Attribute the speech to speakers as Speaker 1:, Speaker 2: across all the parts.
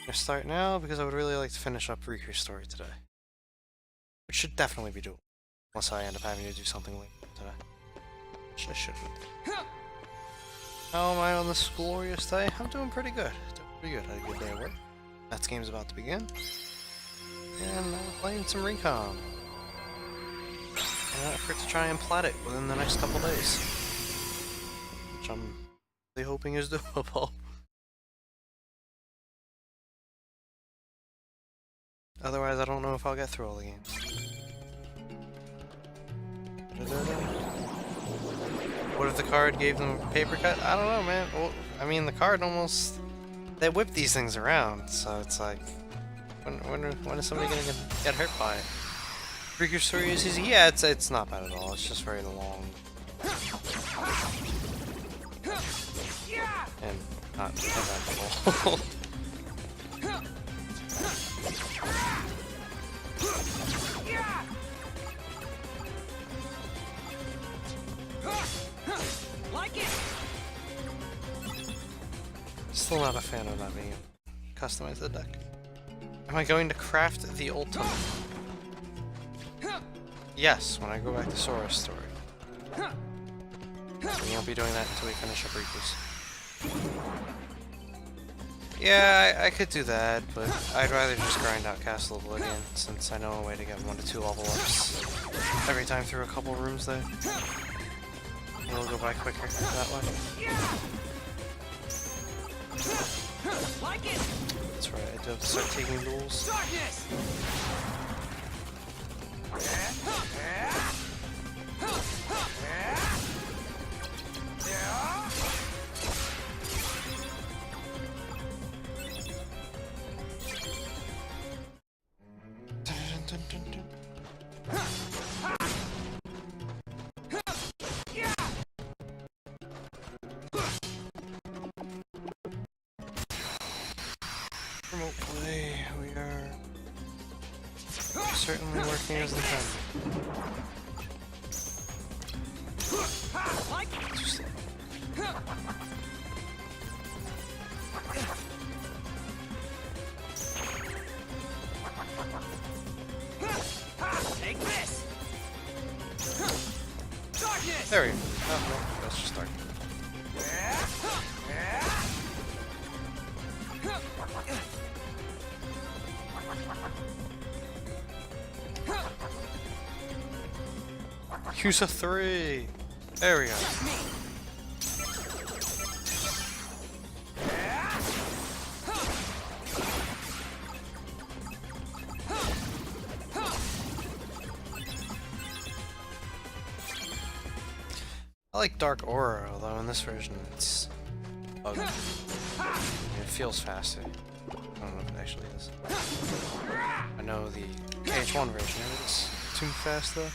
Speaker 1: gonna start now because I would really like to finish up Riku's story today. Which should definitely be doable. Unless I end up having to do something later today. Which I shouldn't. How am I on this glorious day? I'm doing pretty good. Had a good day at work. That game's about to begin. And playing some Recon. And effort to try and plat it within the next couple days. Which I'm really hoping is doable. Otherwise, I don't know if I'll get through all the games. What if the card gave them a paper cut? I don't know, man. Well, I mean, the card almost... They whip these things around, so it's like... When is somebody gonna get hurt by it? Riku's story is easy? Yeah, it's not bad at all. It's just very long. And not adaptable.
Speaker 2: Like it.
Speaker 1: Still not a fan of not being able to customize the deck. Am I going to craft the ultimate? Yes, when I go back to Sora's story. We won't be doing that until we finish up Riku's. Yeah, I could do that, but I'd rather just grind out Castle Oblivion, since I know a way to get 1 to 2 level ups every time through a couple rooms there. It'll go by quicker that way.
Speaker 2: Like it.
Speaker 1: That's right, I do have to start taking duels.
Speaker 2: Darkness.
Speaker 1: Remote play, we are certainly working as intended. Just
Speaker 2: Take this. Darkness.
Speaker 1: there we go. Oh, no, that's just dark. Husa 3! There we go. I like Dark Aura, although in this version it's bugged. It feels faster. I don't know if it actually is. I know the KH1 version is too fast though.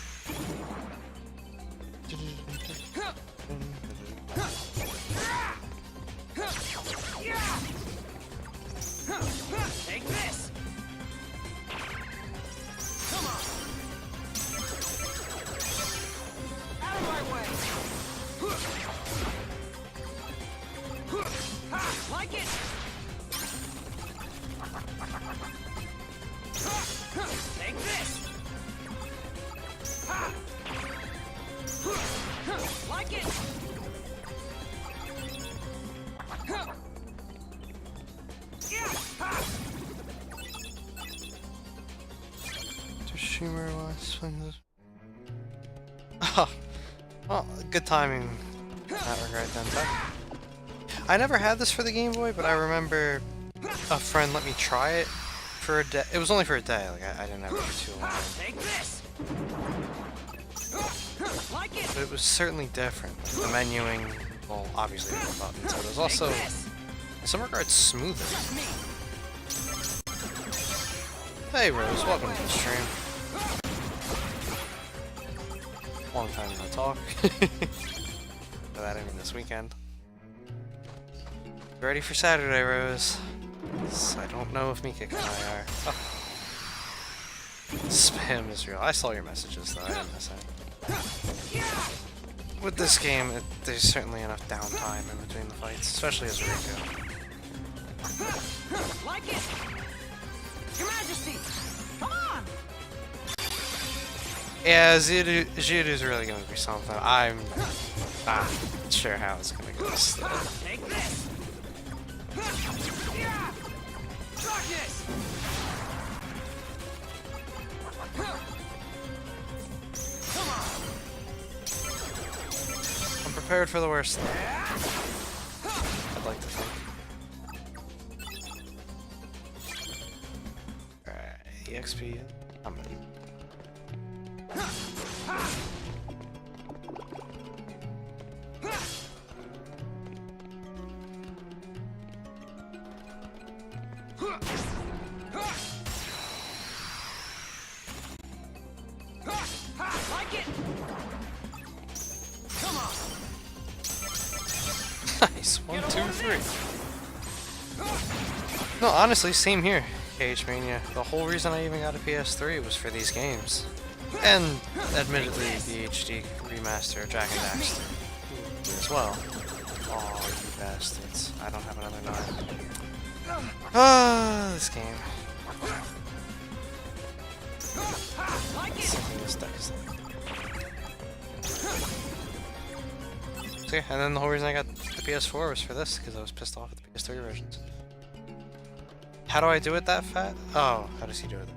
Speaker 2: Take this. Come on. Out of my way. Like it. Take this. Like it.
Speaker 1: Tsushima last swing this. Oh, well, good timing in that regard then, Tech. I never had this for the Game Boy, but I remember a friend let me try it for a day. It was only for a day, like I didn't have it for too long.
Speaker 2: Take this. Like it.
Speaker 1: But it was certainly different. The menuing, well, obviously there were buttons, but it was also, in some regards, smoother. Hey Rose, welcome to the stream. Long time no talk. By that I mean this weekend. You ready for Saturday, Rose? I don't know if Mika and I are. Oh. Spam is real. I saw your messages though, I didn't miss any. With this game, there's certainly enough downtime in between the fights, especially as Riku.
Speaker 2: Like it.
Speaker 1: Yeah, Jiru's really gonna be something. I'm not sure how it's gonna go still.
Speaker 2: Take this. Yeah. Darkness. Come on.
Speaker 1: I'm prepared for the worst. I'd like to think. Alright, EXP. I'm in.
Speaker 2: Like it. Come on.
Speaker 1: Nice. 1, 2, 3. No, honestly, same here. Cage Mania. The whole reason I even got a PS3 was for these games. And, admittedly, the HD remaster of Jak and Daxter as well. Oh, you bastards. I don't have another 9. Ah, this game.
Speaker 2: Like it.
Speaker 1: Something this deck is like. So yeah, and then the whole reason I got the PS4 was for this, because I was pissed off at the PS3 versions. How do I do it that fat? Oh, how does he do it?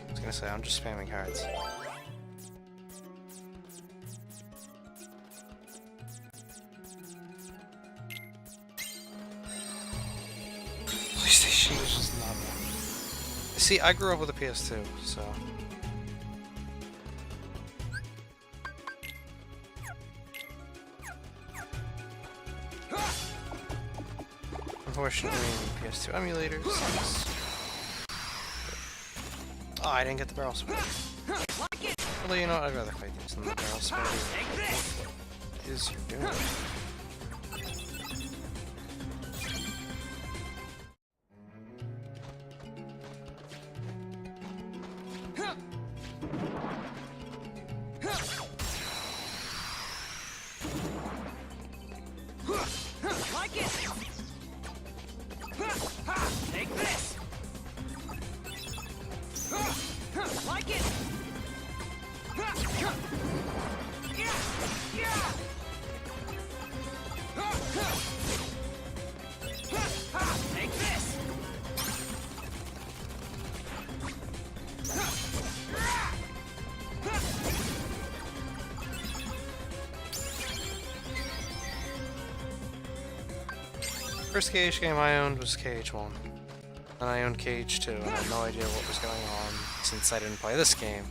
Speaker 1: I was gonna say, I'm just spamming cards. PlayStation is just not bad. See, I grew up with a PS2, so... Unfortunately, PS2 emulators. Oh, I didn't get the barrel spray. Although, you know what? I'd rather fight these than the barrel spray. What is you doing?
Speaker 2: Like it. Take this. Like it. Yeah. Take this.
Speaker 1: First Cage game I owned was Cage 1. And I owned Cage 2, and I had no idea what was going on since I didn't play this game.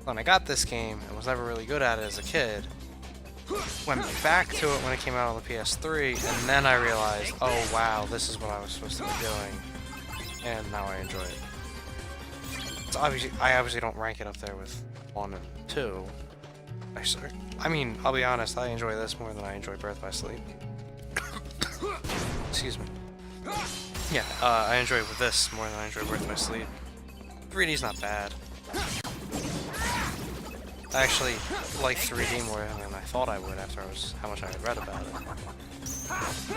Speaker 1: When I got this game, and was never really good at it as a kid, went back to it when it came out on the PS3, and then I realized, oh wow, this is what I was supposed to be doing. And now I enjoy it. It's I obviously don't rank it up there with 1 and 2. I mean, I'll be honest, I enjoy this more than I enjoy Birth by Sleep. Excuse me. Yeah, I enjoy with this more than I enjoy Birth by Sleep. 3D's not bad. I actually like 3D more than I thought I would after how much I had read about it.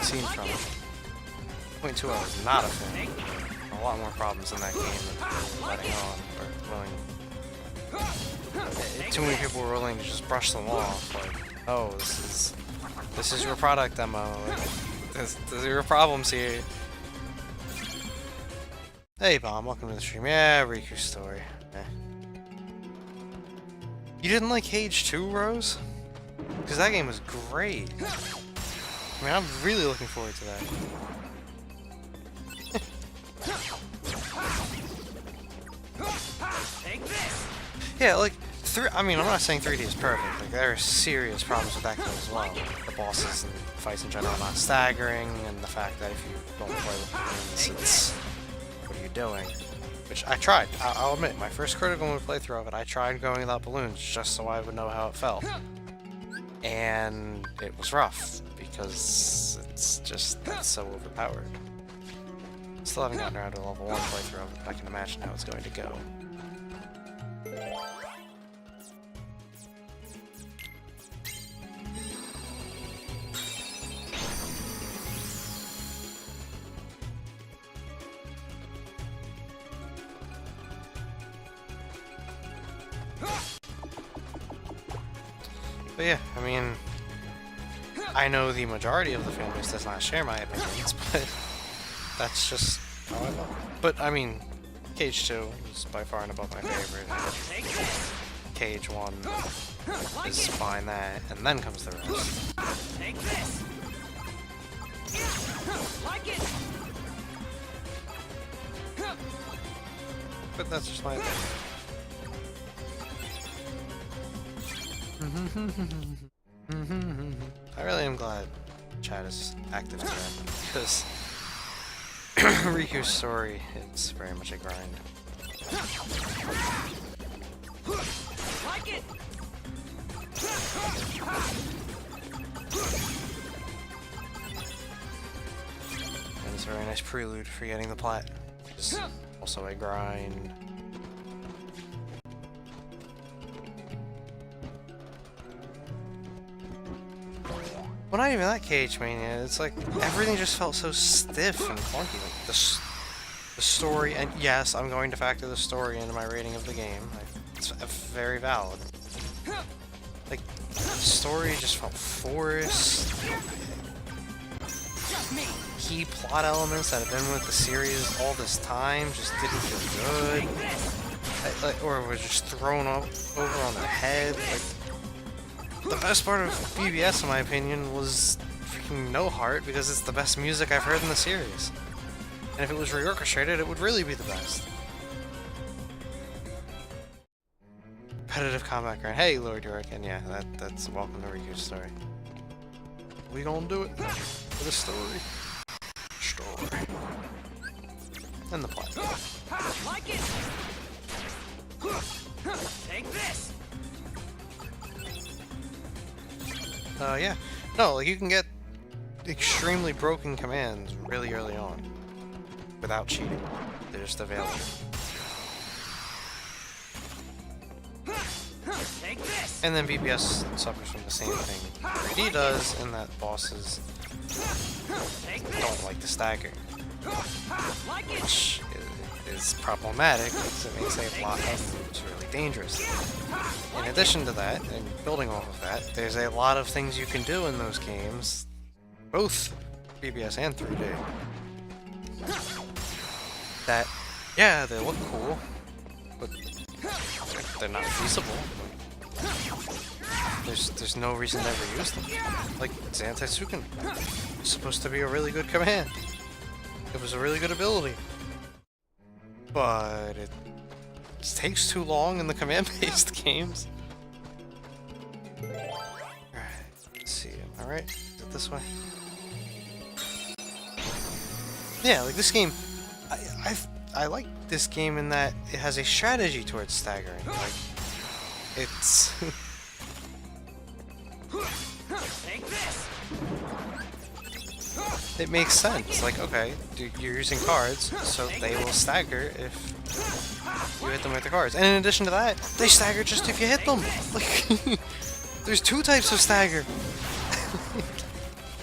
Speaker 1: Seen from it. 0.2 I was not a fan. A lot more problems in that game than people were letting on, or willing. Too many people were willing to just brush them off, like, oh, this is your product demo. There's your problems here. Hey Bomb, welcome to the stream. Yeah, Riku's story. You didn't like Cage 2, Rose? Because that game was great. I mean, I'm really looking forward to that.
Speaker 2: Take this.
Speaker 1: Yeah, like, I mean, I'm not saying 3D is perfect. Like, there are serious problems with that game as well. The bosses and fights in general are not staggering, and the fact that if you don't play with balloons, it's... what are you doing? Which I tried. I'll admit, my first critical mode playthrough of it, I tried going without balloons just so I would know how it felt. And it was rough, because it's so overpowered. Still haven't gotten around to a level 1 playthrough of it, but I can imagine how it's going to go. But yeah, I mean, I know the majority of the fan base does not share my opinions, but that's just how I love it. But I mean, Cage 2 is by far and above my favorite.
Speaker 2: Take this.
Speaker 1: Cage 1
Speaker 2: Like
Speaker 1: is
Speaker 2: it.
Speaker 1: fine that, and then comes the rest.
Speaker 2: Take this. Like it.
Speaker 1: But that's just my opinion. I really am glad chat is active today, because Riku's story is very much a grind.
Speaker 2: Like it.
Speaker 1: And it's a very nice prelude for getting the plat, which is also a grind. Well, not even that Cage Mania, it's like everything just felt so stiff and clunky. Like the story, and yes, I'm going to factor the story into my rating of the game. It's very valid. Like, the story just felt forced.
Speaker 2: Just me.
Speaker 1: Key plot elements that have been with the series all this time just didn't feel good.
Speaker 2: Take this.
Speaker 1: Or were just thrown up over on their head. Like, the best part of BBS, in my opinion, was freaking No Heart, because it's the best music I've heard in the series. And if it was reorchestrated, it would really be the best. Competitive combat grind. Hey, Lord York, and yeah, that's welcome to Riku's story. We gonna do it for the story. Story. And the plot.
Speaker 2: Like it. Take this.
Speaker 1: Yeah. No, like, you can get extremely broken commands really early on without cheating. They're just available.
Speaker 2: Take this.
Speaker 1: And then BBS suffers from the same thing 3D does, in that bosses
Speaker 2: Take this.
Speaker 1: don't like the stagger,
Speaker 2: Like it.
Speaker 1: which is problematic because it makes a lot of moves really dangerous. In addition to that, and building off of that, there's a lot of things you can do in those games, both BBS and 3D, that, yeah, they look cool, but they're not feasible. There's no reason to ever use them. Like Zantai Suken. It's supposed to be a really good command. It was a really good ability. But it takes too long in the command-based games. Alright, let's see. Am I right? Is it this way? Yeah, like this game, I like this game in that it has a strategy towards staggering. Like, it's
Speaker 2: Take this.
Speaker 1: it makes sense. Like, okay, you're using cards, so they will stagger if you hit them with the cards. And in addition to that, they stagger just if you hit them. Like, there's two types of stagger.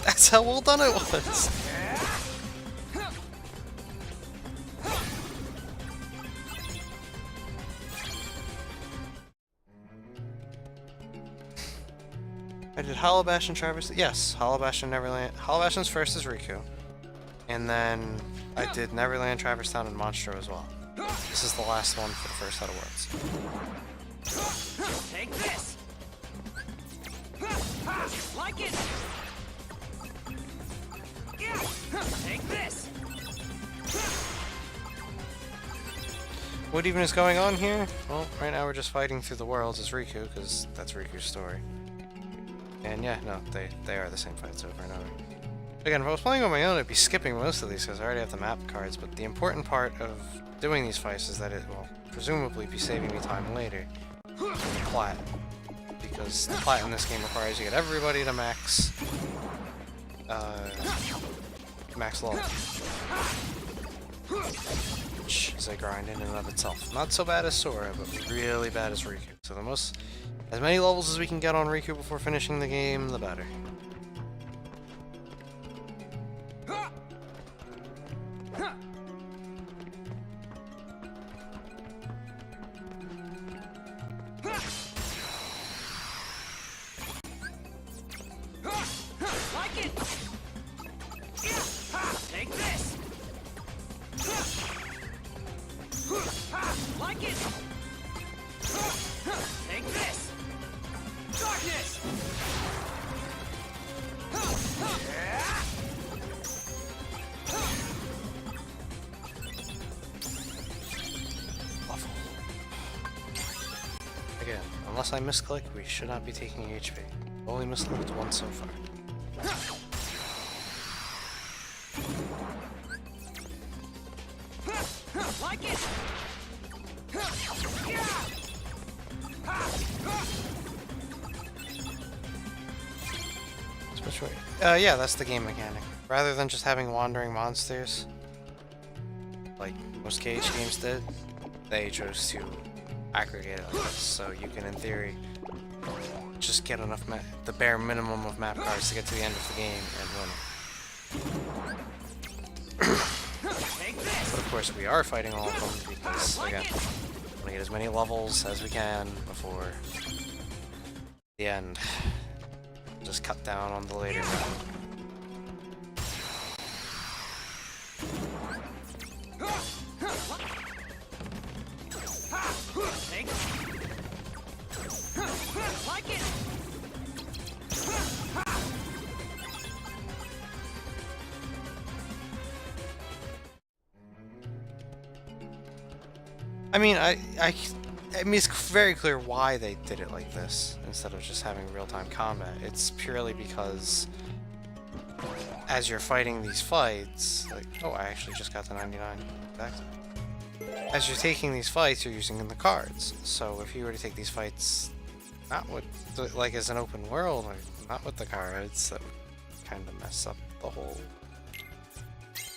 Speaker 1: That's how well done it was. I did Hollow Bastion Traverse. Yes, Hollow Bastion Neverland. Hollow Bastion's first is Riku. And then I did Neverland, Traverse Town, and Monstro as well. This is the last one for the first set of worlds.
Speaker 2: Take this. Like it. Take this.
Speaker 1: What even is going on here? Well, right now we're just fighting through the worlds as Riku, because that's Riku's story. And yeah, no, they are the same fights over and over. Again, if I was playing on my own, I'd be skipping most of these because I already have the map cards, but the important part of doing these fights is that it will presumably be saving me time later. Plat. Because the plat in this game requires you to get everybody to max level. Which is a grind in and of itself. Not so bad as Sora, but really bad as Riku. So as many levels as we can get on Riku before finishing the game, the better.
Speaker 2: like it! Take this! Darkness!
Speaker 1: Awful. Again, unless I misclick, we should not be taking HP. Only misclicked once so far.
Speaker 2: Like it!
Speaker 1: Which way? Yeah, that's the game mechanic. Rather than just having wandering monsters, like most KH games did, they chose to aggregate it like this, so you can, in theory, just get enough the bare minimum of map cards to get to the end of the game and win. But of course, we are fighting all of them because, again, we want to get as many levels as we can before the end. Just cut down on the later round.
Speaker 2: Like it!
Speaker 1: I mean, I mean, it's very clear why they did it like this instead of just having real-time combat. It's purely because as you're fighting these fights, like, oh, I actually just got to 99 back. As you're taking these fights, you're using the cards. So if you were to take these fights not with, like, as an open world, or not with the cards, that would kind of mess up the whole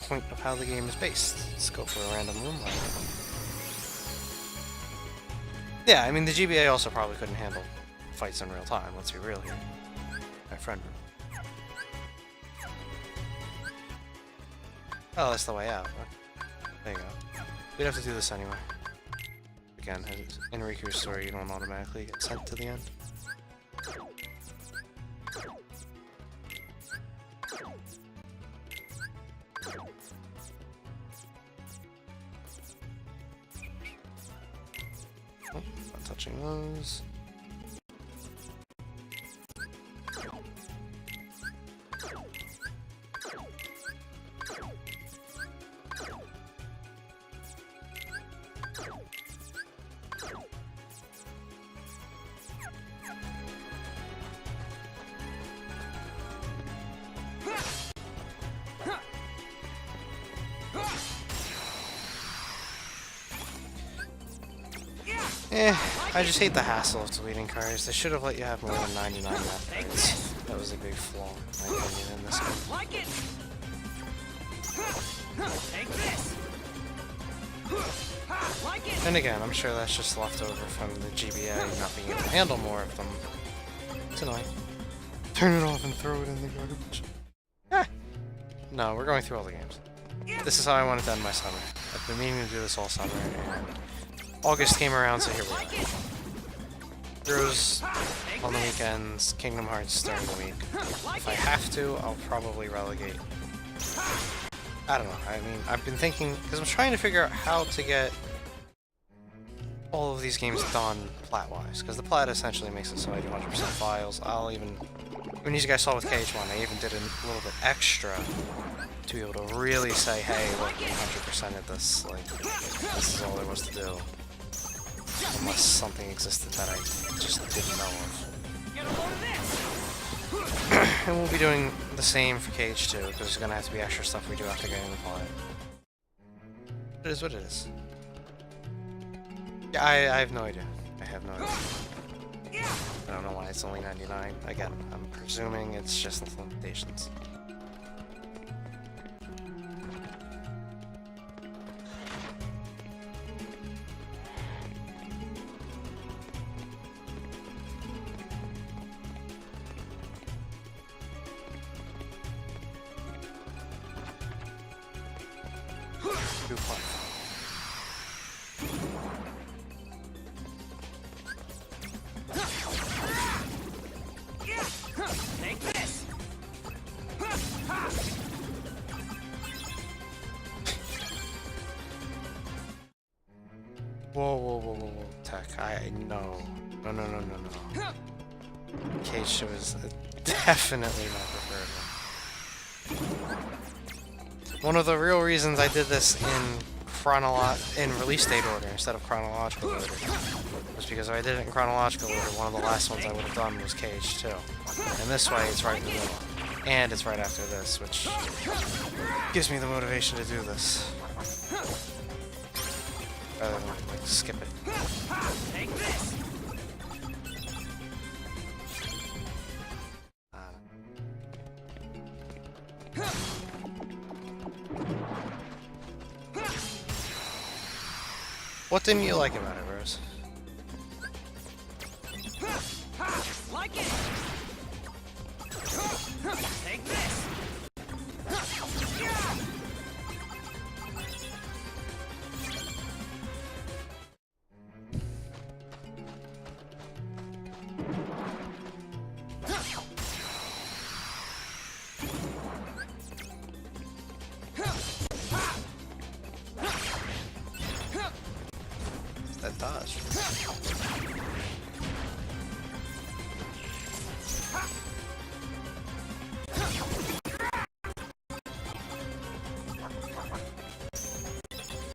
Speaker 1: point of how the game is based. Let's go for a random room light. Yeah, I mean, the GBA also probably couldn't handle fights in real time, let's be real here. My friend. Oh, that's the way out. There you go. We'd have to do this anyway. Again, in Riku's story, you don't automatically get sent to the end. Oh, not touching those. I just hate the hassle of deleting cards. They should have let you have more than 99 map cards. That was a big flaw, in my opinion, in this game.
Speaker 2: Like it. Take this. Like it.
Speaker 1: And again, I'm sure that's just left over from the GBA not being able to handle more of them. It's annoying. Turn it off and throw it in the garbage. No, we're going through all the games. This is how I wanted to end my summer. I've been meaning to do this all summer, and August came around, so here we are. Throws on the weekends, Kingdom Hearts during the week. If I have to, I'll probably relegate. I don't know, I mean, I've been thinking, because I'm trying to figure out how to get all of these games done plat-wise, because the plat essentially makes it so I do 100% files. I'll even, when you guys saw with KH1, I even did a little bit extra to be able to really say, hey, look, 100% of this, like, this is all there was to do. Unless something existed that I just didn't know of.
Speaker 2: Get a load of this.
Speaker 1: And we'll be doing the same for KH2, because there's going to have to be extra stuff we do after getting the plot. It is what it is. Yeah, I have no idea. I have no idea. I don't know why it's only 99. Again, I'm presuming it's just the limitations.
Speaker 2: Take this.
Speaker 1: Whoa, whoa, whoa, whoa, whoa. Tech, no. No, no, no, no, no. Cage was definitely my preferred one. One of the real reasons I did this in release date order instead of chronological order was because if I did it in chronological order, one of the last ones I would have done was Cage too. And this way, it's right in the middle. And it's right after this, which gives me the motivation to do this. Rather than, like, skip it.
Speaker 2: Take this.
Speaker 1: What didn't you like about it, Rose?
Speaker 2: Like it. Take this.
Speaker 1: That dodge.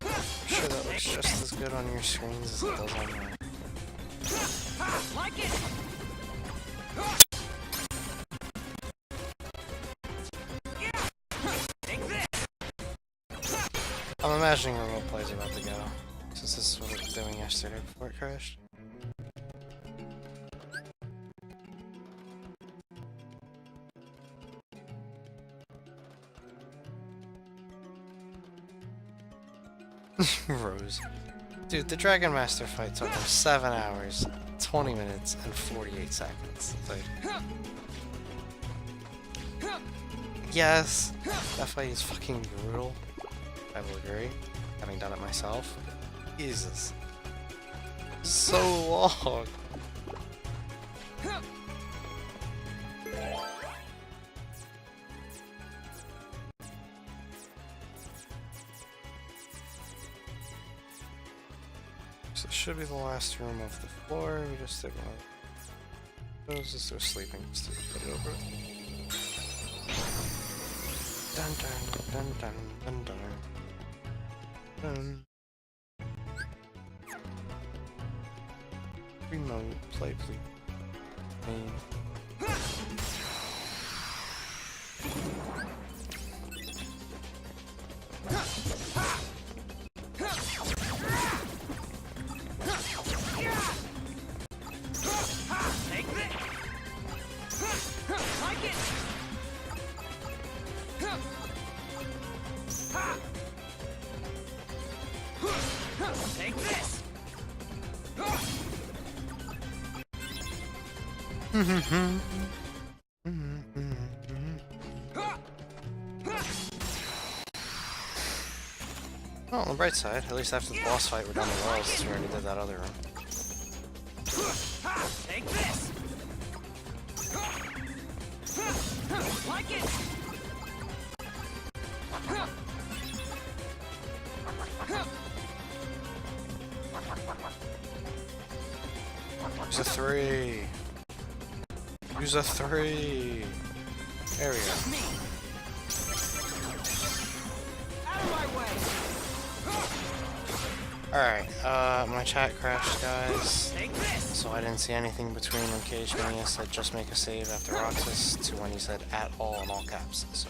Speaker 1: I'm sure that looks just as good on your screens as it does on mine.
Speaker 2: Like it. Take this.
Speaker 1: I'm imagining remote play's about to go, since this is what it was doing yesterday before it crashed. Rose. Dude, the Dragon Master fight took him 7 hours, 20 minutes, and 48 seconds. It's like... Yes, that fight is fucking brutal. I will agree, having done it myself. Jesus. So long. So this should be the last room of the floor. We just take one of those as they're sleeping. Just to put it over it. Dun dun dun dun dun dun. Remote play, please.
Speaker 2: Take this. Like it. Take this.
Speaker 1: Well, on the bright side, at least after the boss fight we're done the wells, since we already did that other room.
Speaker 2: Take this. Like it.
Speaker 1: Use a 3. Use a 3. There we go.
Speaker 2: Out of my way.
Speaker 1: Alright, my chat crashed, guys.
Speaker 2: Take this.
Speaker 1: So I didn't see anything between when Cage Mania said just make a save after Roxas to when he said at all in all caps, so.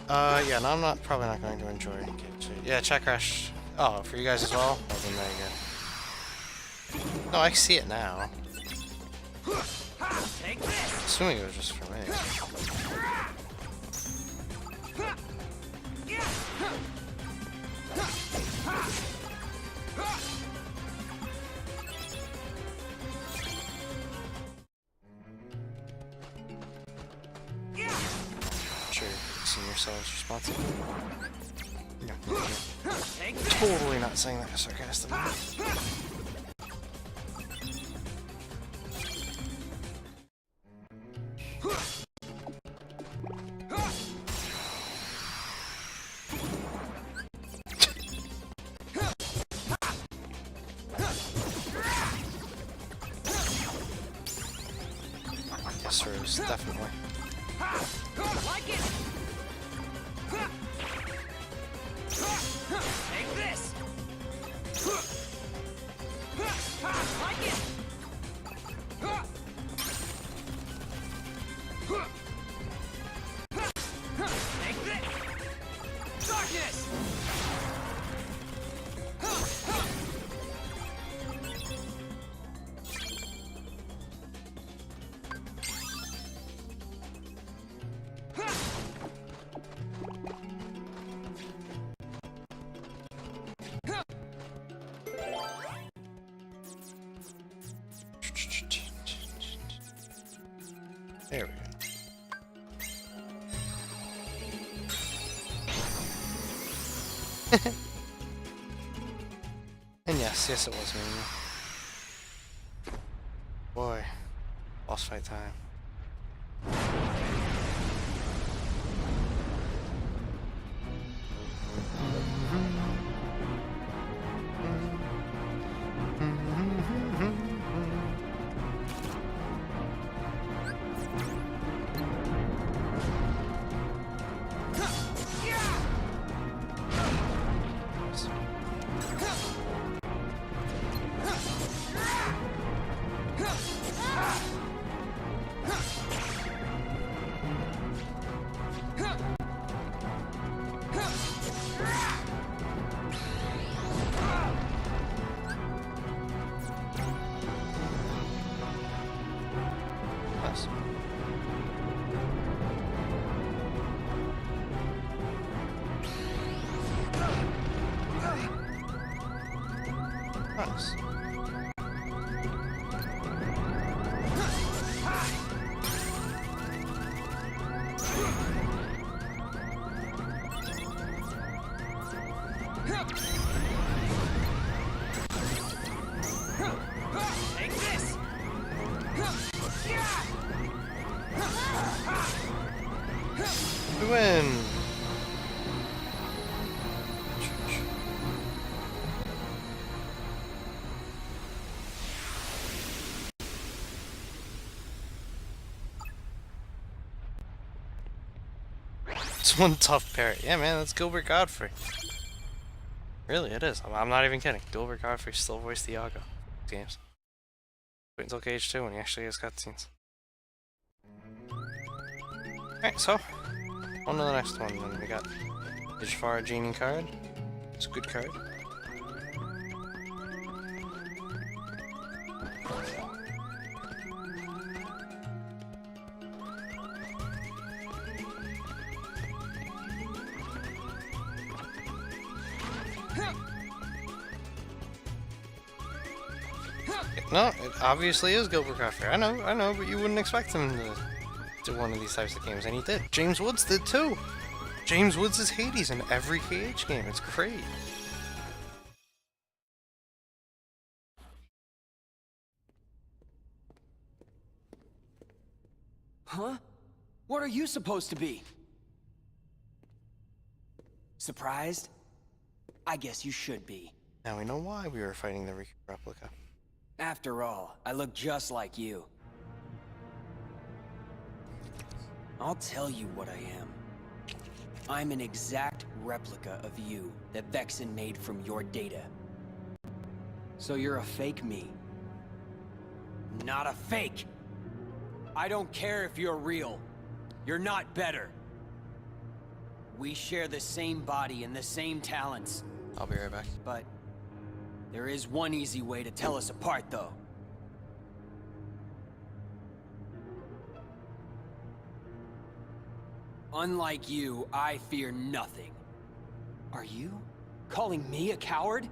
Speaker 1: Yeah, no, I'm probably not going to enjoy Cage. Yeah, chat crash. Oh, for you guys as well? Well, then there you go. No, I can see it now.
Speaker 2: Take this.
Speaker 1: Assuming it was just for me. Sure, you're fixing yourselves responsibly. No,
Speaker 2: Take this.
Speaker 1: totally not saying that sarcastically. most definitely.
Speaker 2: Like it! Take this! Like it! Take this! Darkness!
Speaker 1: There we go. And yes, it was me. Boy, boss fight time. Nice. Nice.
Speaker 2: Take this!
Speaker 1: We win! It's one tough parry. Yeah, man, that's Gilbert Godfrey. Really, it is. I'm not even kidding. Gilbert Godfrey still voiced Iago games. Wait until Cage 2 when he actually has cutscenes. Alright, so on to the next one. Then we got the Jafar Genie card. It's a good card. No, it obviously is Gilbert Godfrey. I know, but you wouldn't expect him to do one of these types of games, and he did. James Woods did too. James Woods is Hades in every KH game. It's great.
Speaker 2: Huh? What are you supposed to be? Surprised? I guess you should be.
Speaker 1: Now we know why we were fighting the Riku replica.
Speaker 2: After all, I look just like you. I'll tell you what I am. I'm an exact replica of you that Vexen made from your data. So you're a fake me. Not a fake! I don't care if you're real. You're not better. We share the same body and the same talents.
Speaker 1: I'll be right back.
Speaker 2: But there is one easy way to tell us apart, though. Unlike you, I fear nothing. Are you calling me a coward?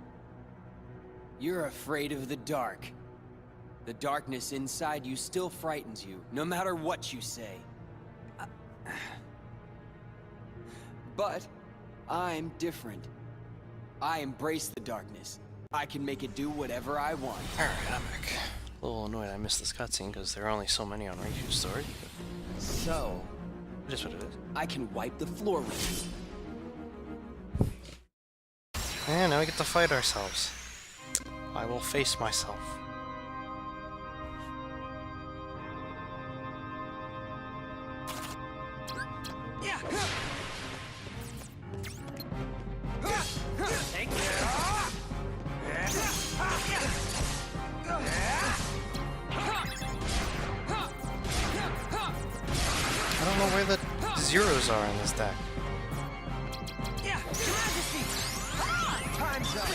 Speaker 2: You're afraid of the dark. The darkness inside you still frightens you, no matter what you say. But I'm different. I embrace the darkness. I can make it do whatever I want.
Speaker 1: Alright, I'm back. A little annoyed I missed this cutscene because there are only so many on Riku's story.
Speaker 2: So,
Speaker 1: It is what it is.
Speaker 2: I can wipe the floor with you.
Speaker 1: And now we get to fight ourselves. I will face myself. where the zeros are in this deck.
Speaker 2: Time's up.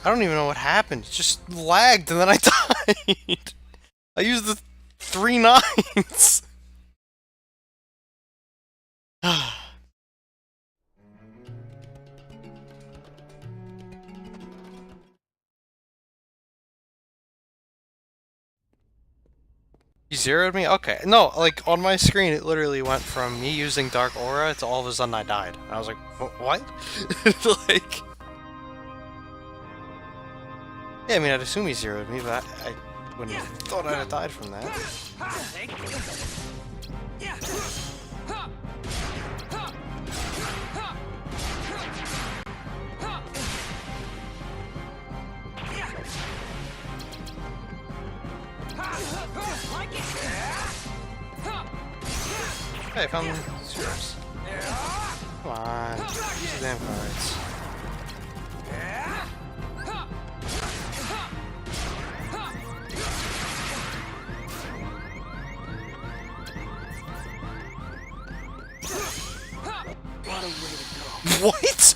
Speaker 1: I don't even know what happened. It just lagged and then I died. I used the 3 nines. You zeroed me? Okay. No, like, on my screen, it literally went from me using Dark Aura to all of a sudden I died. I was like, what? Like... Yeah, I mean, I'd assume he zeroed me, but I wouldn't have thought I'd have died from that. Hey, I found zeros. Come on, use the damn cards. What?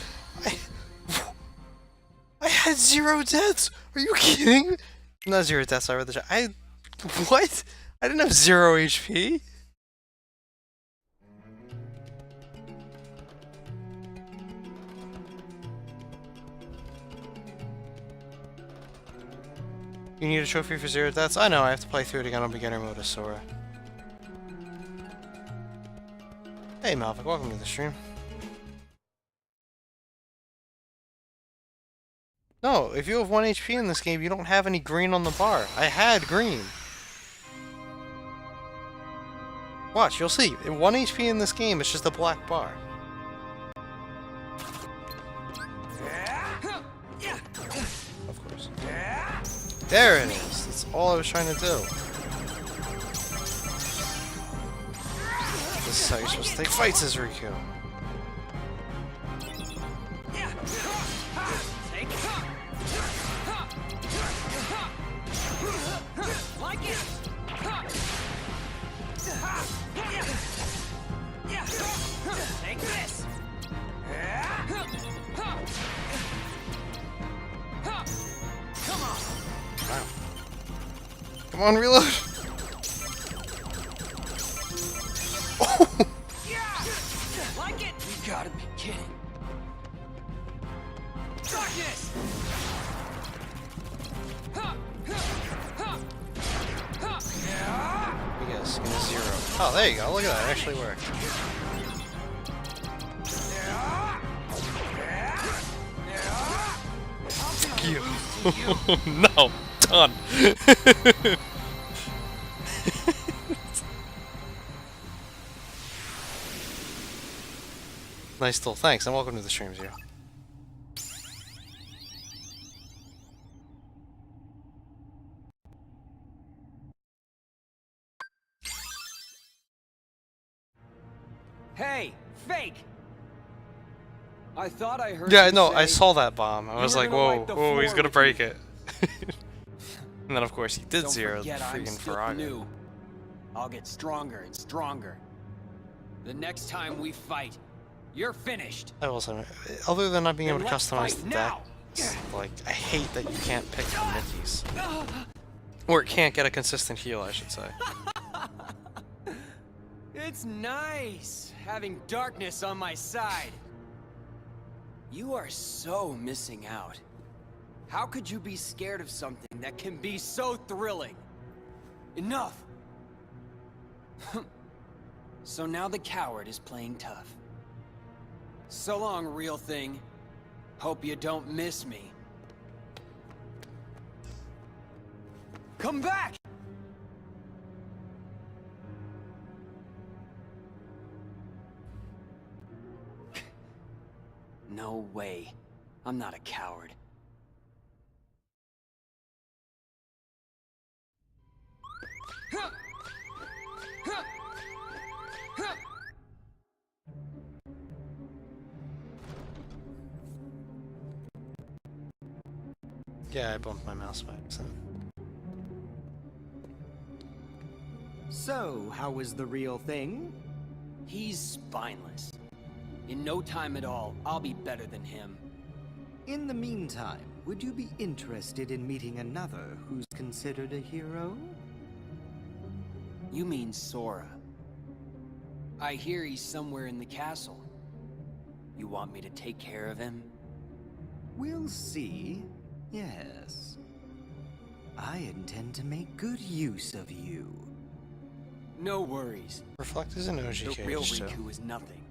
Speaker 1: I had 0 deaths. Are you kidding? Not 0 deaths. I read the chat. What? I didn't have 0 HP. You need a trophy for 0 deaths? I know. I have to play through it again on beginner mode of Sora. Hey Malvik, welcome to the stream. No, if you have 1 HP in this game, you don't have any green on the bar. I had green. Watch, you'll see. 1 HP in this game, it's just a black bar. Of course. There it is. That's all I was trying to do. This is how you're supposed to take fights as Riku.
Speaker 2: Take this. Come on.
Speaker 1: Wow. Come on, reload. Oh!
Speaker 2: Like it? You gotta be kidding. Darkness.
Speaker 1: Yes, give me 0. Oh, there you go. Look at that. It actually worked. Fuck you. No. Done. Nice still. Thanks, and welcome to the stream, Zero.
Speaker 2: Hey, fake! I thought I heard
Speaker 1: Yeah,
Speaker 2: you
Speaker 1: no,
Speaker 2: say
Speaker 1: I saw that bomb. I was
Speaker 2: were
Speaker 1: like,
Speaker 2: gonna
Speaker 1: whoa,
Speaker 2: wipe the
Speaker 1: whoa, he's
Speaker 2: floor
Speaker 1: gonna
Speaker 2: with
Speaker 1: break
Speaker 2: me.
Speaker 1: it. And then, of course, he did
Speaker 2: Don't
Speaker 1: 0 the
Speaker 2: forget I'm
Speaker 1: freaking
Speaker 2: still
Speaker 1: Faraga.
Speaker 2: new. I'll get stronger and stronger. The next time we fight, you're finished.
Speaker 1: I will say, other than not being able
Speaker 2: Then
Speaker 1: to
Speaker 2: let's
Speaker 1: customize
Speaker 2: fight
Speaker 1: the
Speaker 2: now.
Speaker 1: deck, it's like, I hate that you can't pick the Mickeys. Or it can't get a consistent heal, I should say.
Speaker 2: It's nice having darkness on my side. You are so missing out. How could you be scared of something that can be so thrilling? Enough! So now the coward is playing tough. So long, real thing. Hope you don't miss me. Come back! No way. I'm not a coward.
Speaker 1: Yeah, I bumped my mouse by accident.
Speaker 3: So, how was the real thing?
Speaker 2: He's spineless. In no time at all, I'll be better than him.
Speaker 3: In the meantime, would you be interested in meeting another who's considered a hero?
Speaker 2: You mean Sora. I hear he's somewhere in the castle. You want me to take care of him?
Speaker 3: We'll see. Yes. I intend to make good use of you.
Speaker 2: No worries.
Speaker 1: Reflect is an OG
Speaker 2: The real
Speaker 1: cage too.
Speaker 2: Riku is nothing.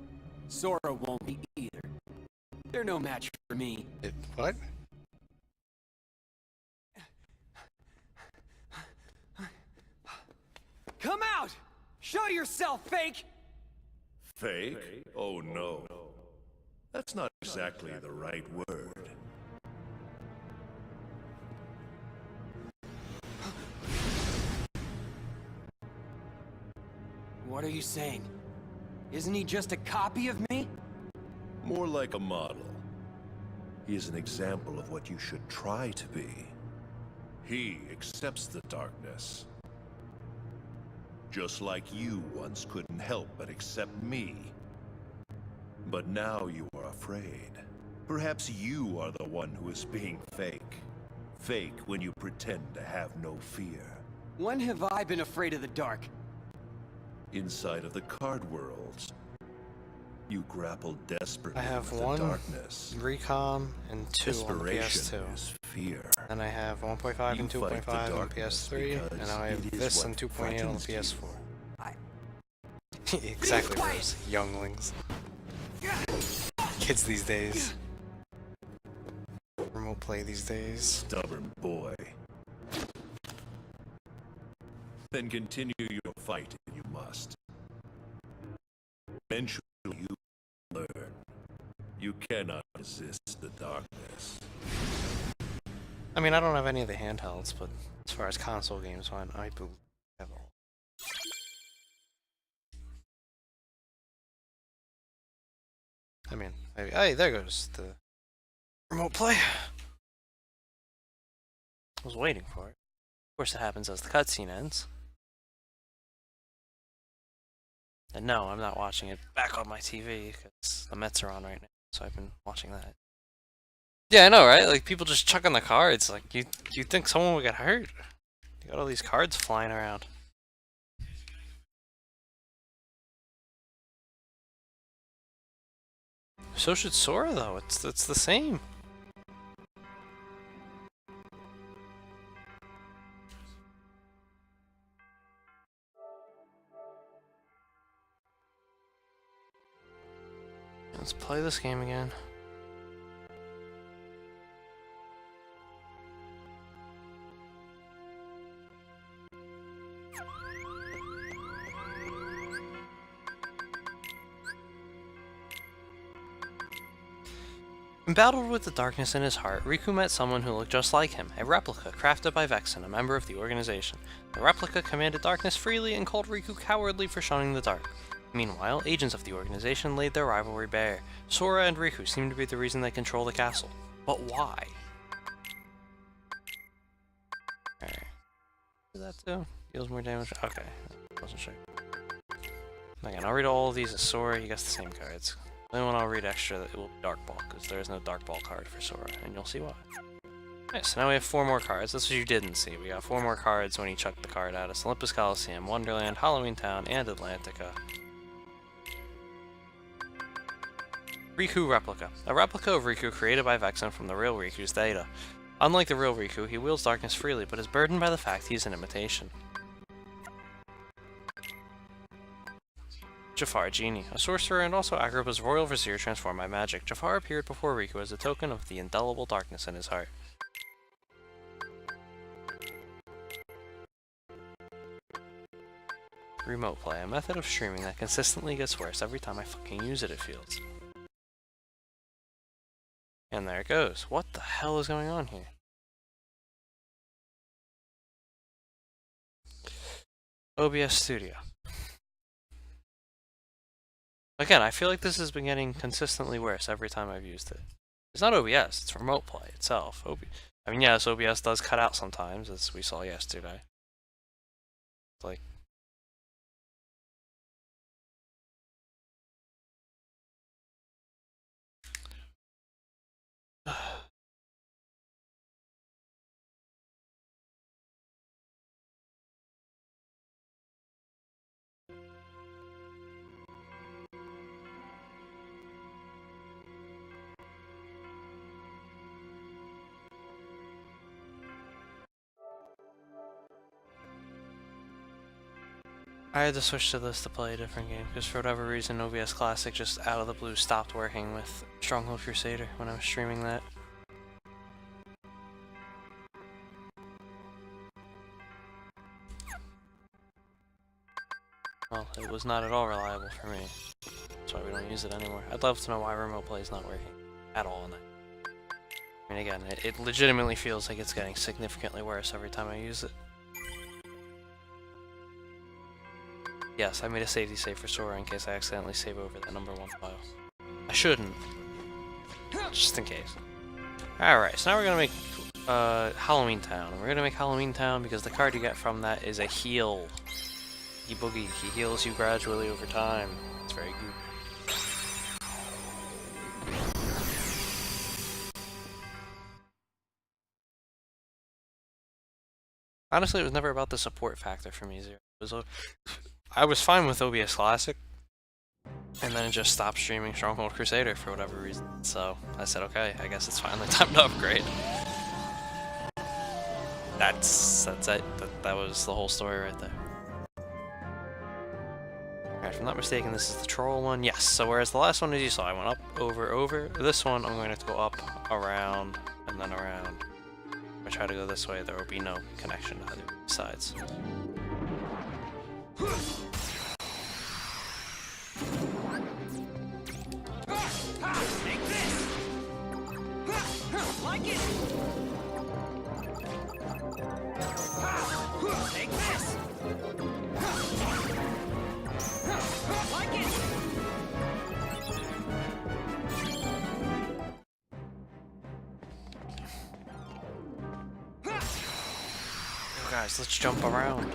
Speaker 2: Sora won't be either. They're no match for me.
Speaker 1: What?
Speaker 2: Come out! Show yourself, fake!
Speaker 4: Fake? Oh no. That's not exactly the right word.
Speaker 2: What are you saying? Isn't he just a copy of me?
Speaker 4: More like a model. He is an example of what you should try to be. He accepts the darkness. Just like you once couldn't help but accept me. But now you are afraid. Perhaps you are the one who is being fake. Fake when you pretend to have no fear.
Speaker 2: When have I been afraid of the dark?
Speaker 4: Inside of the card worlds, you grapple desperately
Speaker 1: I have
Speaker 4: with
Speaker 1: one
Speaker 4: the darkness.
Speaker 1: Recom and 2 on the
Speaker 4: Desperation
Speaker 1: PS2.
Speaker 4: is fear.
Speaker 1: Then I have 1.5 and
Speaker 4: You fight the
Speaker 1: 2.5 on
Speaker 4: darkness
Speaker 1: PS3, and
Speaker 4: because
Speaker 1: now I have
Speaker 4: it is
Speaker 1: this
Speaker 4: what
Speaker 1: and 2.8 on the
Speaker 4: frightens
Speaker 1: PS4.
Speaker 2: I-
Speaker 1: Exactly,
Speaker 2: Be quiet!
Speaker 1: Rose. Younglings. Kids these days. Remote play these days.
Speaker 4: Stubborn boy. Then continue your fight if you must. Eventually you learn. You cannot resist the darkness.
Speaker 1: I mean, I don't have any of the handhelds, but as far as console games went, I believe I have all. I mean, hey, there goes the remote play. I was waiting for it. Of course, it happens as the cutscene ends. And no, I'm not watching it back on my TV because the Mets are on right now, so I've been watching that. Yeah, I know, right? Like, people just chucking the cards. Like, you think someone would get hurt? You got all these cards flying around. So should Sora, though. It's the same. Let's play this game again. Embattled with the darkness in his heart, Riku met someone who looked just like him, a replica crafted by Vexen, a member of the organization. The replica commanded darkness freely and called Riku cowardly for shunning the dark. Meanwhile, agents of the organization laid their rivalry bare. Sora and Riku seem to be the reason they control the castle. But why? Alright. Do that too? Deals more damage? Okay. Wasn't sure. Again, I'll read all of these as Sora, he gets the same cards. The only one I'll read extra, it will be Dark Ball, because there is no Dark Ball card for Sora, and you'll see why. Alright, so now we have 4 more cards. That's what you didn't see. We got 4 more cards when he chucked the card at us. Olympus Coliseum, Wonderland, Halloween Town, and Atlantica. Riku Replica. A replica of Riku created by Vexen from the real Riku's data. Unlike the real Riku, he wields darkness freely, but is burdened by the fact he is an imitation. Jafar Genie, a sorcerer and also Agrippa's royal vizier transformed by magic. Jafar appeared before Riku as a token of the indelible darkness in his heart. Remote play, a method of streaming that consistently gets worse every time I fucking use it, it feels. And there it goes. What the hell is going on here? OBS Studio. Again, I feel like this has been getting consistently worse every time I've used it. It's not OBS, it's Remote Play itself. I mean, yes, OBS does cut out sometimes, as we saw yesterday. Like, I had to switch to this to play a different game, because for whatever reason OBS Classic just out of the blue stopped working with Stronghold Crusader when I was streaming that. Well, it was not at all reliable for me. That's why we don't use it anymore. I'd love to know why remote play is not working at all in it. I mean, again, it legitimately feels like it's getting significantly worse every time I use it. Yes, I made a safety save for Sora in case I accidentally save over that #1 file. I shouldn't. Just in case. Alright, so now we're gonna make Halloween Town. And we're gonna make Halloween Town because the card you get from that is a heal. Boogie. He heals you gradually over time. It's very good. Honestly, it was never about the support factor for me, Zero. I was fine with OBS Classic, and then it just stopped streaming Stronghold Crusader for whatever reason. So I said, okay, I guess it's finally time to upgrade. That's it. That was the whole story right there. Alright, if I'm not mistaken, this is the troll one. Yes, so whereas the last one, as you saw, I went up, over. This one, I'm going to go up, around, and then around. If I try to go this way, there will be no connection to either sides.
Speaker 2: Like it! Take this! Like it!
Speaker 1: Guys, let's jump around.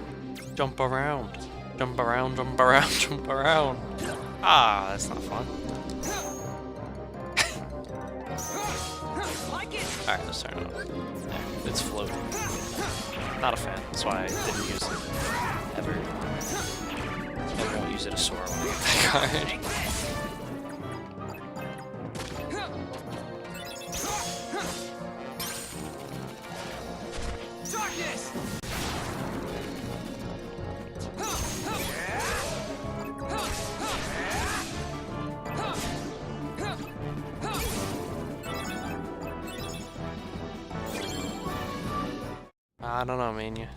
Speaker 1: Jump around. Jump around, jump around, jump around. Ah, that's not fun. Alright, let's turn it on. There, it's floating. Not a fan. That's why I didn't use it. Ever. Never won't use it as Sora when I get that card.
Speaker 2: Darkness!
Speaker 1: I don't know, Mania.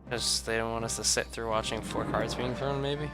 Speaker 1: Just they don't want us to sit through watching 4 cards being thrown, maybe?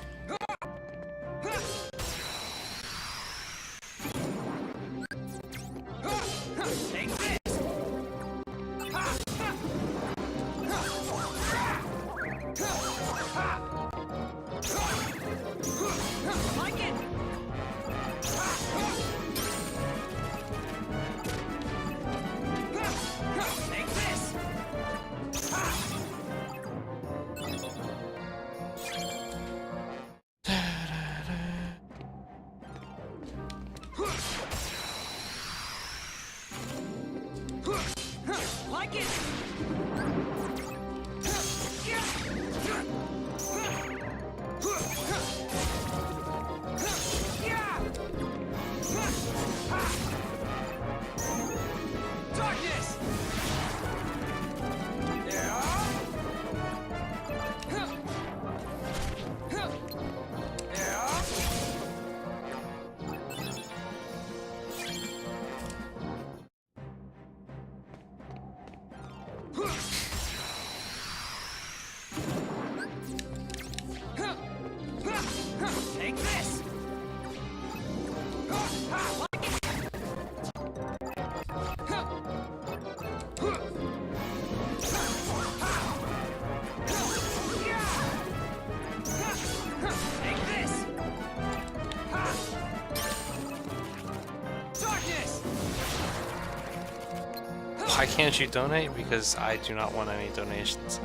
Speaker 1: why can't you donate? Because I do not want any donations.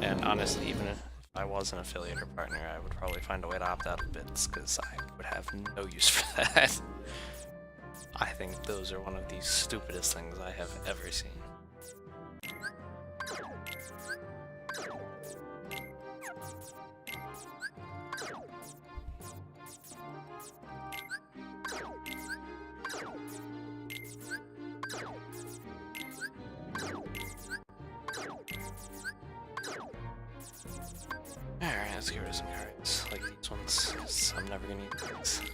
Speaker 1: And honestly, even if I was an affiliate or partner, I would probably find a way to opt out of bits, because I would have no use for that. I think those are one of the stupidest things I have ever seen. Alright, let's get rid of some cards, like these ones, 'cause I'm never gonna use these.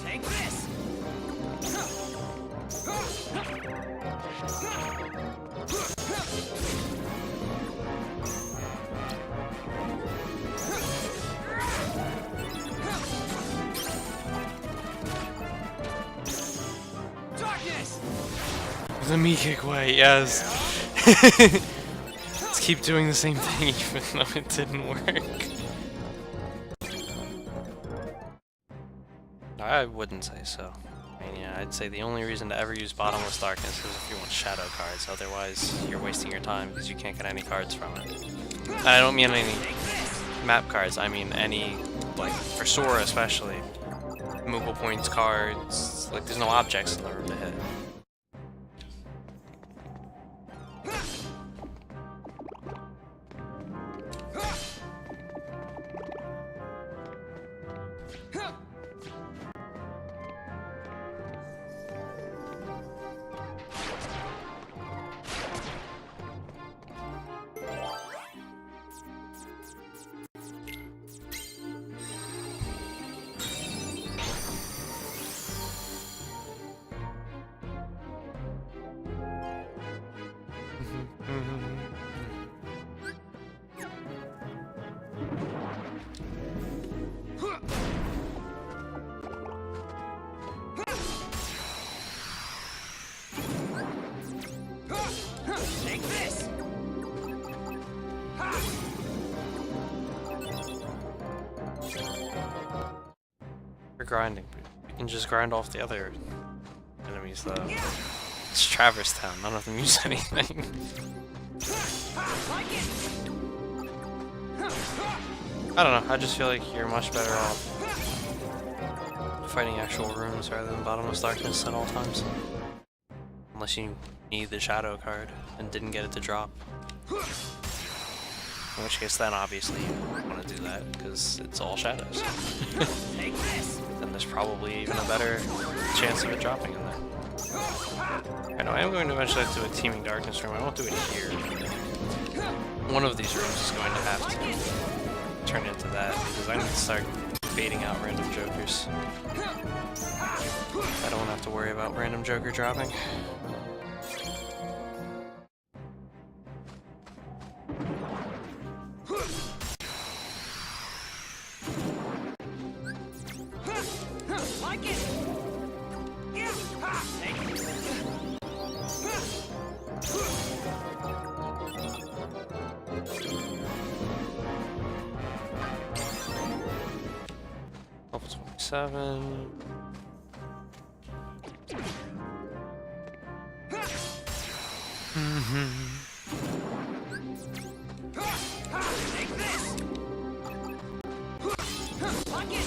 Speaker 2: Take this! Darkness!
Speaker 1: The me kick way, yes. Let's keep doing the same thing even though it didn't work. I wouldn't say so. I mean, yeah, I'd say the only reason to ever use Bottomless Darkness is if you want shadow cards, otherwise you're wasting your time because you can't get any cards from it. And I don't mean any map cards, I mean any, like, for Sora especially. Movable points cards, like there's no objects in the room to hit.
Speaker 2: Take this!
Speaker 1: For grinding, we can just grind off the other enemies though. It's Traverse Town, none of them use anything. I don't know, I just feel like you're much better off fighting actual rooms rather than Bottomless Darkness at all times. Unless you need the shadow card and didn't get it to drop. In which case then obviously you want to do that because it's all shadows. Then there's probably even a better chance of it dropping in there. I know I am going to eventually have to do a Teeming Darkness room. I won't do it here. One of these rooms is going to have to turn into that because I need to start baiting out random jokers. I don't want to have to worry about random joker dropping. Level 27.
Speaker 2: Take this! Lock it!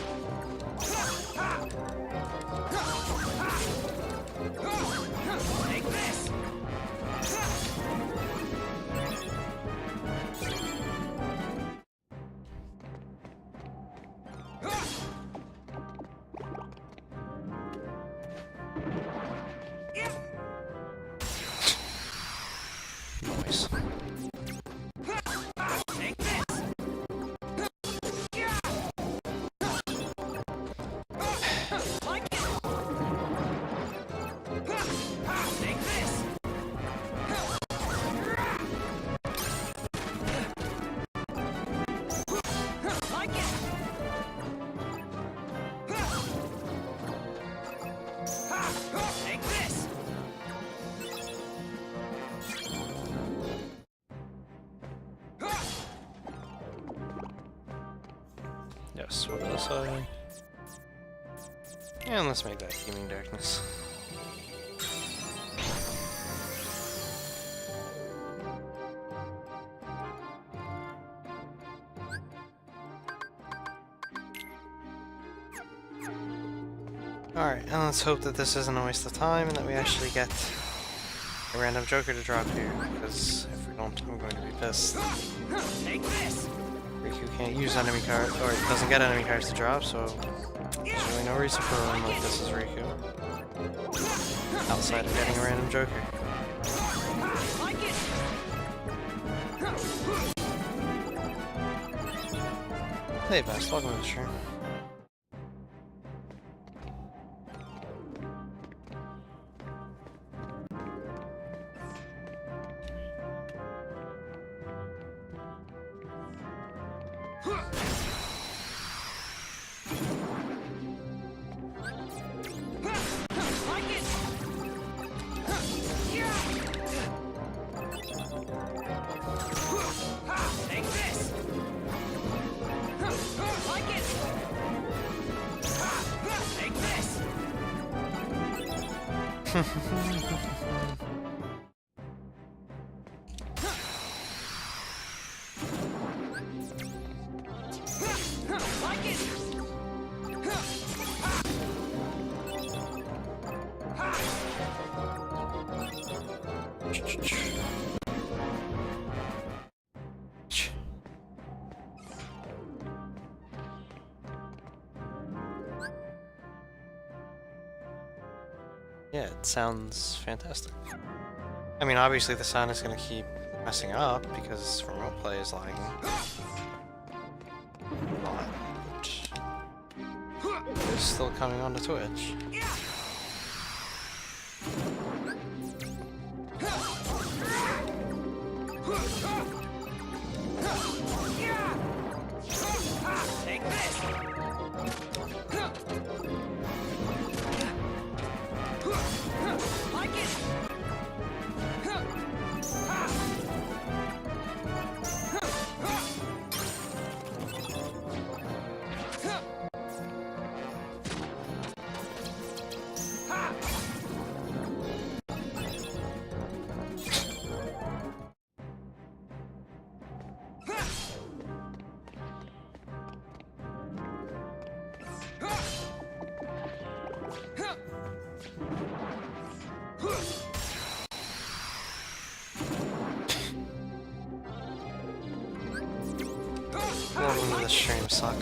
Speaker 2: Take this!
Speaker 1: Nice.
Speaker 2: Take this! Like it! Take this! Like it! Take
Speaker 1: Yes, what else I... And let's make that Healing Darkness. Alright, and let's hope that this isn't a waste of time and that we actually get a random Joker to drop here, because if we don't, I'm going to be pissed.
Speaker 2: Take this!
Speaker 1: Riku can't use enemy cards, or it doesn't get enemy cards to drop, so there's really no reason for a run like this as Riku. Outside of getting a random Joker.
Speaker 2: Like it!
Speaker 1: Hey Best, welcome to the stream.
Speaker 2: Like it! Take this! Like it! Take this! Like it!
Speaker 1: Yeah, it sounds fantastic. I mean, obviously the sound is going to keep messing up because remote play is lagging. But it's still coming onto Twitch.
Speaker 2: Take this! Like it!
Speaker 1: Welcome to the stream, suck.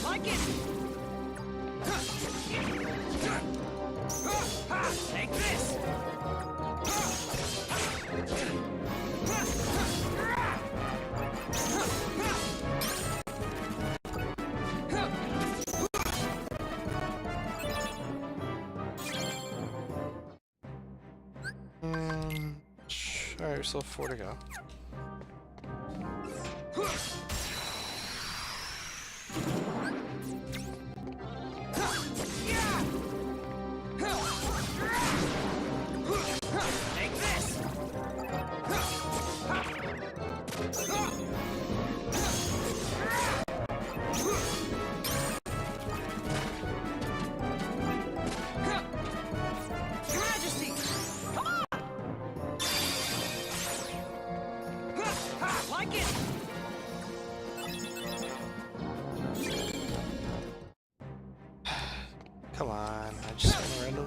Speaker 2: Like it! Take this!
Speaker 1: Alright, we still have 4 to go.
Speaker 2: Take this! Your Majesty! Come on! Like it!